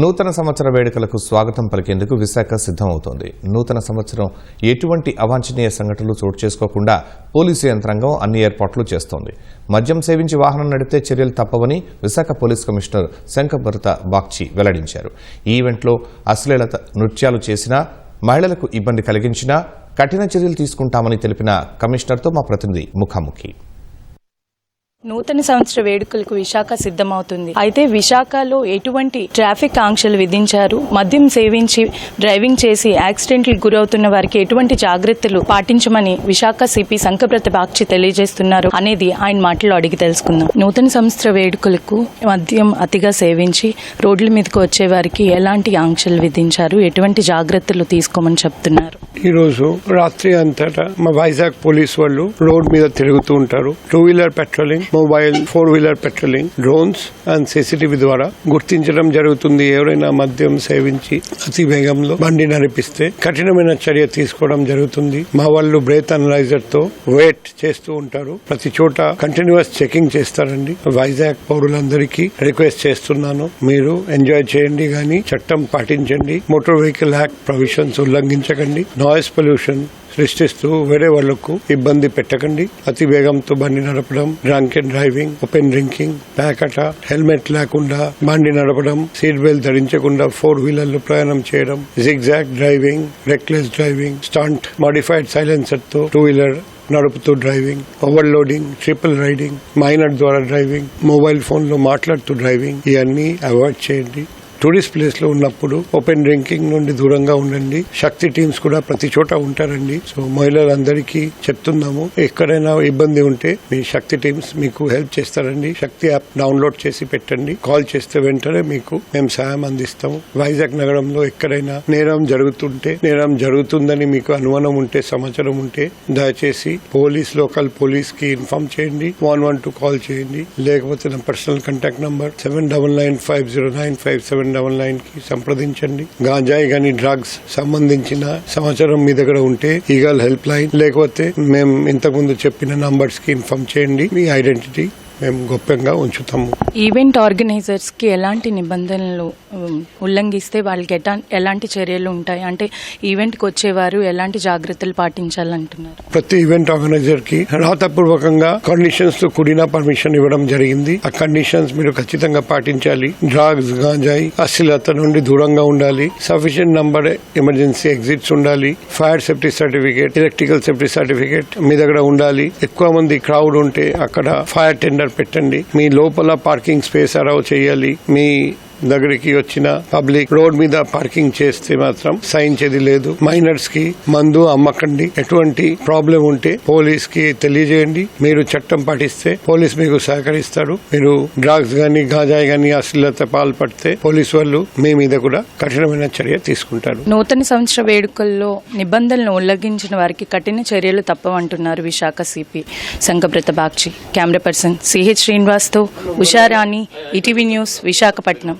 నూతన సంవత్సర వేడుకలకు స్వాగతం పలికేందుకు విశాఖ సిద్దమవుతోంది. నూతన సంవత్సరం ఎటువంటి అవాంఛనీయ సంఘటనలు చోటు చేసుకోకుండా పోలీసు యంత్రాంగం అన్ని ఏర్పాట్లు చేస్తోంది. మద్యం సేవించి వాహనం నడిపితే చర్యలు తప్పవని విశాఖ పోలీస్ కమిషనర్ శంకభరత బాగ్చి వెల్లడించారు. ఈ ఈవెంట్లో అశ్లీలత నృత్యాలు చేసినా, మహిళలకు ఇబ్బంది కలిగించినా కఠిన చర్యలు తీసుకుంటామని తెలిపిన కమిషనర్తో మా ప్రతినిధి ముఖాముఖి. నూతన సంవత్సర వేడుకలకు విశాఖ సిద్ధమవుతుంది. అయితే విశాఖలో ఎటువంటి ట్రాఫిక్ ఆంక్షలు విధించారు, మద్యం సేవించి డ్రైవింగ్ చేసి యాక్సిడెంట్లకు గురవుతున్న వారికి ఎటువంటి జాగ్రత్తలు పాటించమని విశాఖ సిపి శంకభరత బాగ్చి తెలియజేస్తున్నారు అనేది ఆయన మాటల్లో అడిగి తెలుసుకుందాం. నూతన సంవత్సర వేడుకలకు మద్యం అతిగా సేవించి రోడ్ల మీదకి వచ్చే వారికి ఎలాంటి ఆంక్షలు విధించారు, ఎటువంటి జాగ్రత్తలు తీసుకోమని చెప్తున్నారు? ఈ రోజు రాత్రి అంతటా మా వైజాగ్ పోలీస్ వాళ్ళు రోడ్ మీద తిరుగుతూ ఉంటారు. 2-వీలర్ పెట్రోలింగ్, మొబైల్ 4-వీలర్ పెట్రోలింగ్, డ్రోన్స్ అండ్ సీసీటీవీ ద్వారా గుర్తించడం జరుగుతుంది. ఎవరైనా మద్యం సేవించి అతి వేగంలో బండి నడిపిస్తే కఠినమైన చర్య తీసుకోవడం జరుగుతుంది. మా వాళ్ళు బ్రేత్ అనలైజర్ తో వెయిట్ చేస్తూ ఉంటారు. ప్రతి చోట కంటిన్యూస్ చెకింగ్ చేస్తారండి. వైజాగ్ పౌరులందరికీ రిక్వెస్ట్ చేస్తున్నాను, మీరు ఎంజాయ్ చేయండి కానీ చట్టం పాటించండి. మోటార్ వెహికల్ యాక్ట్ ప్రొవిజన్స్ ఉల్లంఘించకండి. నాయిస్ పొల్యూషన్ సృష్టిస్తూ వేరే వాళ్లకు ఇబ్బంది పెట్టకండి. అతి వేగంతో బండి నడపడం, drunk and driving, open drinking, ప్యాకట, హెల్మెట్ లేకుండా బండి నడపడం, సీట్ బెల్ట్ ధరించకుండా 4-వీలర్లు ప్రయాణం చేయడం, zigzag driving, reckless driving, stunt, modified silencer తో 2-వీలర్ నడుపుతూ driving, overloading, triple riding, minor ద్వారా డ్రైవింగ్, మొబైల్ ఫోన్ లో మాట్లాడుతూ డ్రైవింగ్, ఇవన్నీ అవాయిడ్ చేయండి. టూరిస్ట్ ప్లేస్ లో ఉన్నప్పుడు ఓపెన్ డ్రింకింగ్ నుండి దూరంగా ఉండండి. శక్తి టీమ్స్ కూడా ప్రతి చోట ఉంటారండి. సో మహిళలందరికీ చెప్తున్నాము, ఎక్కడైనా ఇబ్బంది ఉంటే మీ శక్తి టీమ్స్ మీకు హెల్ప్ చేస్తారండి. శక్తి యాప్ డౌన్లోడ్ చేసి పెట్టండి. కాల్ చేస్తే వెంటనే మీకు మేము సహాయం అందిస్తాము. వైజాగ్ నగరంలో ఎక్కడైనా నేరం జరుగుతుందని మీకు అనుమానం ఉంటే, సమాచారం ఉంటే దయచేసి లోకల్ పోలీస్ కి ఇన్ఫార్మ్ చేయండి. 112 కాల్ చేయండి. లేకపోతే నా పర్సనల్ కాంటాక్ట్ నంబర్ 7995095799 కి సంప్రదించండి. గాంజాయి గాని డ్రగ్స్ సంబంధించిన సమాచారం మీ దగ్గర ఉంటే ఈగల్ హెల్ప్ లైన్, లేకపోతే మేము ఇంతకుముందు చెప్పిన నంబర్స్ కి ఇన్ఫార్మ్ చేయండి. మీ ఐడెంటిటీ మేము గొప్పంగా ఉంచుతాము. ఈవెంట్ ఆర్గనైజర్స్ కి ఎలాంటి నిబంధనలు ఉల్లంఘిస్తే వాళ్ళకి ఎలాంటి చర్యలు ఉంటాయి? అంటే ఈవెంట్ కి వచ్చేవారు ఎలాంటి జాగ్రత్తలు పాటించాలంటున్నారు? ప్రతి ఈవెంట్ ఆర్గనైజర్ కి రాతపూర్వకంగా కండిషన్స్ తో కూడిన పర్మిషన్ ఇవ్వడం జరిగింది. ఆ కండిషన్స్ మీరు ఖచ్చితంగా పాటించాలి. డ్రగ్స్, గాంజాయి, అశ్లీలత నుండి దూరంగా ఉండాలి. సఫిషియెంట్ నంబర్ ఎమర్జెన్సీ ఎగ్జిట్స్ ఉండాలి. Fire safety certificate, electrical safety certificate మీ దగ్గర ఉండాలి. ఎక్కువ మంది క్రౌడ్ ఉంటే అక్కడ ఫైర్ టెండర్ పెట్టండి. మీ లోపల పార్కింగ్ స్పేస్ అలౌ చేయాలి. మీ దగ్గరికి వచ్చిన పబ్లిక్ రోడ్ మీద పార్కింగ్ చేస్తే మాత్రం సహించేది లేదు. మైనర్స్ కి మందు అమ్మకండి. ఎటువంటి ప్రాబ్లం ఉంటే పోలీస్ కి తెలియజేయండి. మీరు చట్టం పాటిస్తే పోలీస్ మీకు సహకరిస్తారు. మీరు డ్రగ్స్ గానీ, గాంజాయి గానీ, అశ్లీలత పాల్పడితే పోలీస్ వాళ్ళు మీ మీద కూడా కఠినమైన చర్య తీసుకుంటారు. నూతన సంవత్సర వేడుకల్లో నిబంధనలను ఉల్లంఘించిన వారికి కఠిన చర్యలు తప్పవంటున్నారు Visakha CP Shankhabrata Bagchi. Camera person CH Srinivas తో ఉషారాణి, ఈటీవీ న్యూస్, విశాఖపట్నం.